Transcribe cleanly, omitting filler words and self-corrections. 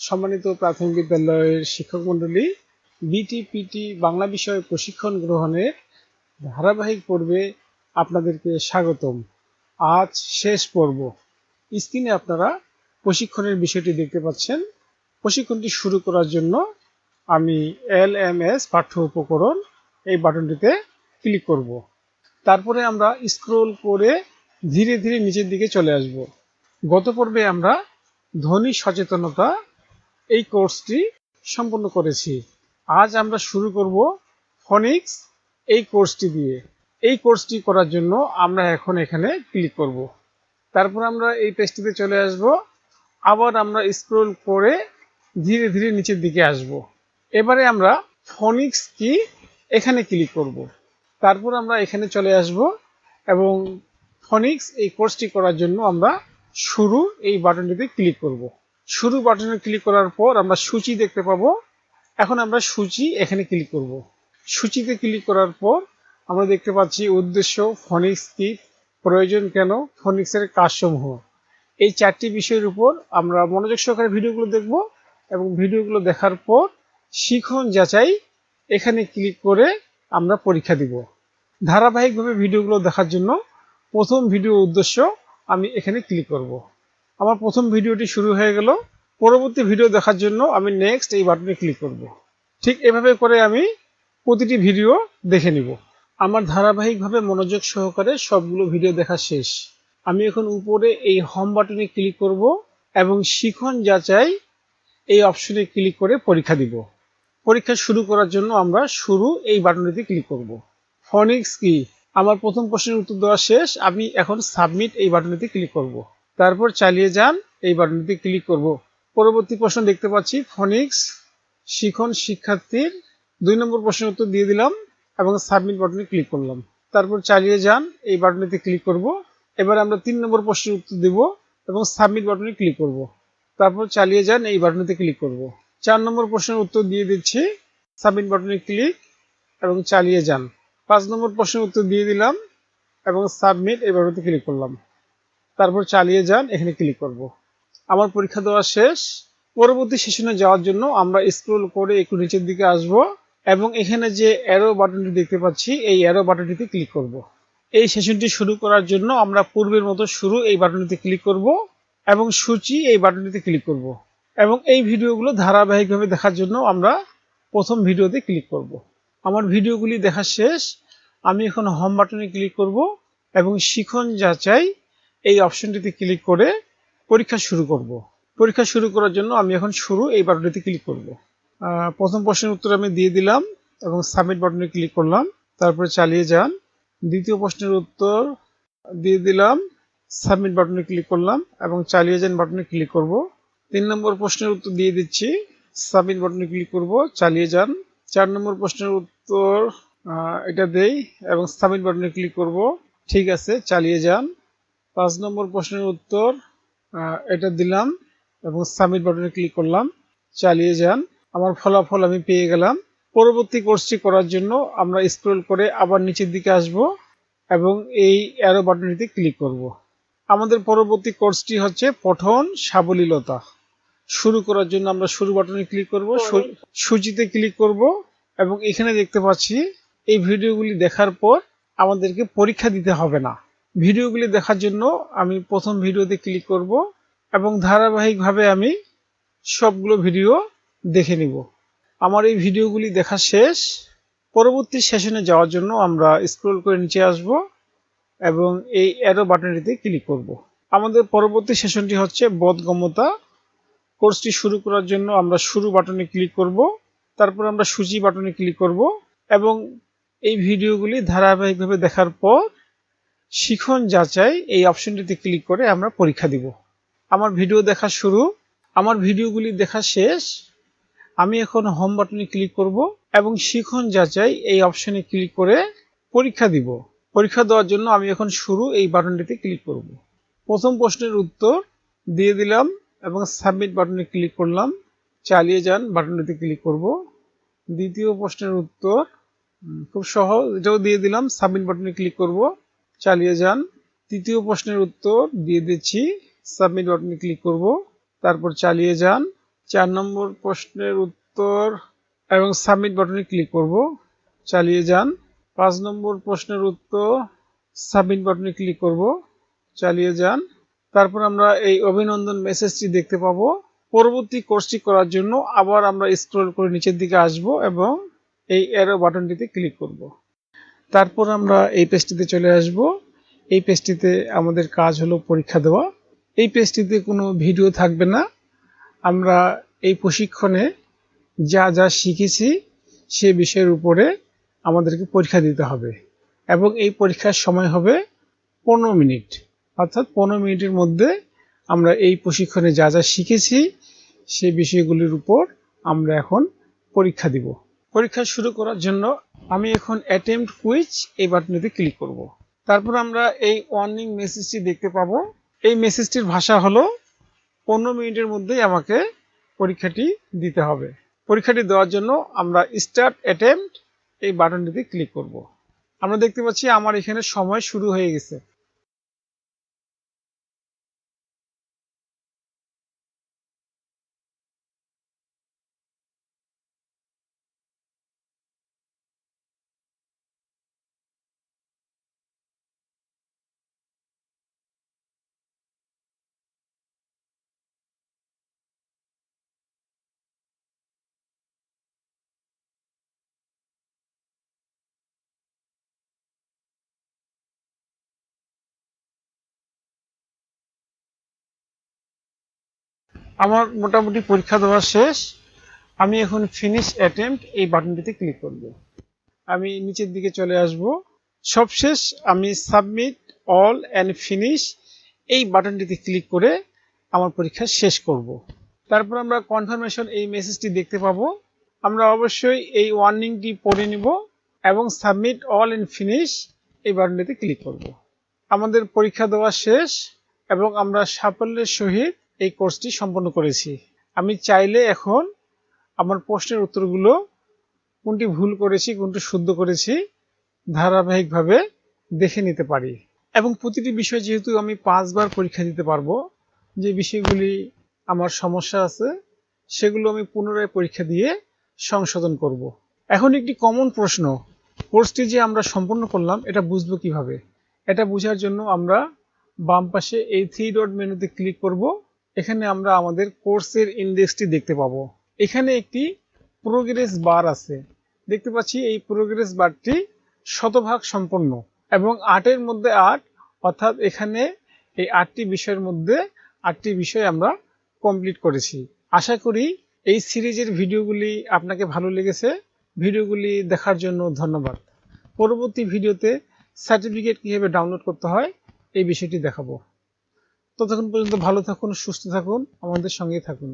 সম্মানিত প্রাথমিক বিদ্যালয়ের শিক্ষক মণ্ডলী, বিটিপিটি বাংলা বিষয়ে প্রশিক্ষণ গ্রহণের ধারাবাহিক পর্বে আপনাদেরকে স্বাগতম। আজ শেষ পর্ব। স্ক্রিনে আপনারা প্রশিক্ষণের বিষয়টি দেখতে পাচ্ছেন। প্রশিক্ষণটি শুরু করার জন্য আমি LMS পাঠ্য উপকরণ এই বাটনটিতে ক্লিক করব। তারপরে আমরা স্ক্রল করে ধীরে ধীরে নিচের দিকে চলে আসব। গত পর্বে আমরা ধ্বনি সচেতনতা এই কোর্সটি সম্পন্ন করেছি। আজ আমরা শুরু করব ফনিক্স এই কোর্সটি দিয়ে। এই কোর্সটি করার জন্য আমরা এখন এখানে ক্লিক করব। তারপর আমরা এই পেজটিতে চলে আসব। আবার আমরা স্ক্রল করে ধীরে ধীরে নিচের দিকে আসব। এবারে আমরা ফনিক্স কি এখানে ক্লিক করব। তারপর আমরা এখানে চলে আসব এবং ফনিক্স এই কোর্সটি করার জন্য আমরা শুরু এই বাটনটিতে ক্লিক করব। শুরু বাটনে ক্লিক করার পর আমরা সূচি দেখতে পাবো। এখন আমরা সূচি এখানে ক্লিক করব। সূচিতে ক্লিক করার পর আমরা দেখতে পাচ্ছি উদ্দেশ্য, ফনিক্স কি, প্রয়োজন কেন, ফনিক্সের কাজসমূহ। এই চারটি বিষয়ের উপর আমরা মনোযোগ সহকারে ভিডিওগুলো দেখব এবং ভিডিওগুলো দেখার পর শিখন যাচাই এখানে ক্লিক করে আমরা পরীক্ষা দিব। ধারাবাহিকভাবে ভিডিওগুলো দেখার জন্য প্রথম ভিডিও উদ্দেশ্য আমি এখানে ক্লিক করব। আমার প্রথম ভিডিওটি শুরু হয়ে গেল। পরবর্তী ভিডিও দেখার জন্য আমি নেক্সট এই বাটনে ক্লিক করব। ঠিক এভাবে করে আমি প্রতিটি ভিডিও দেখে নিব। আমার ধারাবাহিকভাবে মনোযোগ সহকারে সবগুলো ভিডিও দেখা শেষ। আমি এখন উপরে এই হোম বাটনে ক্লিক করব এবং শিখন যাচাই এই অপশনে ক্লিক করে পরীক্ষা দিব। পরীক্ষা শুরু করার জন্য আমরা শুরু এই বাটনটিতে ক্লিক করব। ফনিক্স কি? আমার প্রথম প্রশ্নের উত্তর দেওয়া শেষ। আমি এখন সাবমিট এই বাটনটিতে ক্লিক করব। তারপর চালিয়ে যান এই বাটনটিতে ক্লিক করব। পরবর্তী প্রশ্ন দেখতে পাচ্ছি ফনিক্স শিখন শিক্ষার্থীর 2 নম্বর প্রশ্নের উত্তর দিয়ে দিলাম এবং সাবমিট বাটনে ক্লিক করলাম। তারপর চালিয়ে যান এই বাটনটিতে ক্লিক করব। এবার আমরা 3 নম্বর প্রশ্নের উত্তর দেব এবং সাবমিট বাটনে ক্লিক করব। তারপর চালিয়ে যান এই বাটনটিতে ক্লিক করব। 4 নম্বর প্রশ্নের উত্তর দিয়ে দিচ্ছি, সাবমিট বাটনে ক্লিক এবং চালিয়ে যান। 5 নম্বর প্রশ্নের উত্তর দিয়ে দিলাম এবং সাবমিট এই বাটনটিতে ক্লিক করলাম। তারপর চালিয়ে যান এখানে ক্লিক করব। আমার পরীক্ষা দেওয়া শেষ। পরবর্তী সেশনে যাওয়ার জন্য আমরা স্ক্রল করে একটু নিচের দিকে আসব এবং এখানে যে অ্যারো বাটনটি দেখতে পাচ্ছি এই অ্যারো বাটনটিতে ক্লিক করব। এই সেশনটি শুরু করার জন্য আমরা পূর্বের মতো শুরু এই বাটনটিতে ক্লিক করব এবং সূচি এই বাটনটিতে ক্লিক করব এবং এই ভিডিওগুলো ধারাবাহিকভাবে দেখার জন্য আমরা প্রথম ভিডিওতে ক্লিক করব। আমার ভিডিওগুলি দেখা শেষ। আমি এখন হোম বাটনে ক্লিক করব এবং শিখন যাচাই এই অপশনটিতে ক্লিক করে পরীক্ষা শুরু করব। পরীক্ষা শুরু করার জন্য আমি এখন শুরু এই বাটনটিতে ক্লিক করব। প্রথম প্রশ্নের উত্তর আমি দিয়ে দিলাম এবং সাবমিট বাটনে ক্লিক করলাম। তারপরে চালিয়ে যান। দ্বিতীয় প্রশ্নের উত্তর দিয়ে দিলাম, সাবমিট বাটনে ক্লিক করলাম এবং চালিয়ে যান বাটনে ক্লিক করব। 3 নম্বর প্রশ্নের উত্তর দিয়ে দিচ্ছি, সাবমিট বাটনে ক্লিক করব, চালিয়ে যান। 4 নম্বর প্রশ্নের উত্তর এটা দেই এবং সাবমিট বাটনে ক্লিক করব। ঠিক আছে, চালিয়ে যান। 5 নম্বর প্রশ্নের উত্তর এটা দিলাম এবং সাবমিট বাটনে ক্লিক করলাম, চালিয়ে যান। আমার ফলাফল আমি পেয়ে গেলাম। পরবর্তী কোর্সটি করার জন্য আমরা স্ক্রল করে আবার নিচের দিকে আসব এবং এই অ্যারো বাটনটিতে ক্লিক করব। আমাদের পরবর্তী কোর্সটি হচ্ছে পঠন সাবলীলতা। শুরু করার জন্য আমরা শুরু বাটনে ক্লিক করব, সূচিতে ক্লিক করব এবং এখানে দেখতে পাচ্ছি এই ভিডিওগুলি দেখার পর আমাদেরকে পরীক্ষা দিতে হবে না। ভিডিওগুলি দেখার জন্য আমি প্রথম ভিডিওতে ক্লিক করব এবং ধারাবাহিকভাবে আমি সবগুলো ভিডিও দেখে নিব। আমার এই ভিডিওগুলি দেখা শেষ। পরবর্তী সেশনে যাওয়ার জন্য আমরা স্ক্রল করে নিচে আসব এবং এই অ্যারো বাটনটিতে ক্লিক করব। আমাদের পরবর্তী সেশনটি হচ্ছে বোধগম্যতা। কোর্সটি শুরু করার জন্য আমরা শুরু বাটনে ক্লিক করব, তারপর আমরা সূচি বাটনে ক্লিক করব এবং এই ভিডিওগুলি ধারাবাহিকভাবে দেখার পর শিখন যাচাই এই অপশনটিতে ক্লিক করে আমরা পরীক্ষা দিব। আমার ভিডিও দেখা শুরু, আমার ভিডিওগুলি দেখা শেষ। আমি এখন হোম বাটনে ক্লিক করব এবং শিখন যাচাই এই অপশনে ক্লিক করে পরীক্ষা দিব। পরীক্ষা দেওয়ার জন্য আমি এখন শুরু এই বাটনটিতে ক্লিক করব। প্রথম প্রশ্নের উত্তর দিয়ে দিলাম এবং সাবমিট বাটনে ক্লিক করলাম, চালিয়ে যান বাটনটিতে ক্লিক করব। দ্বিতীয় প্রশ্নের উত্তর খুব সহজ, এটাও দিয়ে দিলাম, সাবমিট বাটনে ক্লিক করব, চালিয়ে যান। তৃতীয় প্রশ্নের উত্তর দিয়ে দিচ্ছি, সাবমিট বাটনে ক্লিক করব, তারপর চালিয়ে যান। 4 নম্বর প্রশ্নের উত্তর এবং সাবমিট বাটনে ক্লিক করব। চালিয়ে যান। 5 নম্বর প্রশ্নের উত্তর, সাবমিট বাটনে ক্লিক করব। চালিয়ে যান। তারপর আমরা এই অভিনন্দন মেসেজটি দেখতে পাবো। পরবর্তী কোর্সটি করার জন্য আবার আমরা স্ক্রল করে নিচের দিকে আসব এবং এই অ্যারো বাটনটিতে ক্লিক করব। তারপর আমরা এই পেজটিতে চলে আসব। এই পেজটিতে আমাদের কাজ হলো পরীক্ষা দেওয়া। এই পেজটিতে কোনো ভিডিও থাকবে না। আমরা এই প্রশিক্ষণে যা যা শিখেছি সে বিষয়ের উপরে আমাদেরকে পরীক্ষা দিতে হবে এবং এই পরীক্ষার সময় হবে 15 মিনিট, অর্থাৎ 15 মিনিটের মধ্যে আমরা এই প্রশিক্ষণে যা যা শিখেছি সেই বিষয়গুলির উপর আমরা এখন পরীক্ষা দিব। পরীক্ষা শুরু করার জন্য আমি এখন অ্যাটেম্পট কুইজ এই বাটনেতে ক্লিক করব। তারপর আমরা এই ওয়ার্নিং মেসেজটি দেখতে পাবো। এই মেসেজটির ভাষা হলো 15 মিনিটের মধ্যেই আমাকে পরীক্ষাটি দিতে হবে। পরীক্ষাটি দেওয়ার জন্য আমরা স্টার্ট অ্যাটেম্পট এই বাটনটিতে ক্লিক করব। আমরা দেখতে পাচ্ছি আমার এখানে সময় শুরু হয়ে গেছে। আমার মোটামুটি পরীক্ষা দেওয়া শেষ। আমি এখন ফিনিশ অ্যাটেম্পট এই বাটনটিতে ক্লিক করব। আমি নিচের দিকে চলে আসব। সবশেষ আমি সাবমিট অল অ্যান্ড ফিনিশ এই বাটনটিতে ক্লিক করে আমার পরীক্ষা শেষ করব। তারপর আমরা কনফার্মেশন এই মেসেজটি দেখতে পাবো। আমরা অবশ্যই এই ওয়ার্নিংটি পড়ে নিব এবং সাবমিট অল অ্যান্ড ফিনিশ এই বাটনটিতে ক্লিক করব। আমাদের পরীক্ষা দেওয়া শেষ এবং আমরা সাফল্যের সহিত এই কোর্সটি সম্পন্ন করেছি। আমি চাইলে এখন আমার প্রশ্নের উত্তরগুলো কোনটি ভুল করেছি কোনটি শুদ্ধ করেছি ধারাবাহিকভাবে দেখে নিতে পারি এবং প্রতিটি বিষয় যেহেতু আমি 5 বার পরীক্ষা দিতে পারবো, যে বিষয়গুলি আমার সমস্যা আছে সেগুলো আমি পুনরায় পরীক্ষা দিয়ে সংশোধন করব। এখন একটি কমন প্রশ্ন, কোর্সটি যে আমরা সম্পন্ন করলাম এটা বুঝবো কিভাবে? এটা বোঝার জন্য আমরা বাম পাশে এই 3 ডট মেনুতে ক্লিক করব। এখানে আমরা আমাদের কোর্সের ইন্ডেক্সটি দেখতে পাবো। এখানে একটি প্রোগ্রেস বার আছে, দেখতে পাচ্ছি এই প্রোগ্রেস বারটি শতভাগ সম্পন্ন এবং 8-এর মধ্যে 8, অর্থাৎ এখানে এই 8টি বিষয়ের মধ্যে 8টি বিষয় আমরা কমপ্লিট করেছি। আশা করি এই সিরিজের ভিডিওগুলি আপনাকে ভালো লেগেছে। ভিডিওগুলি দেখার জন্য ধন্যবাদ। পরবর্তী ভিডিওতে সার্টিফিকেট কিভাবে ডাউনলোড করতে হয় এই বিষয়টি দেখাবো। ততক্ষণ পর্যন্ত ভালো থাকুন, সুস্থ থাকুন, আমাদের সঙ্গেই থাকুন।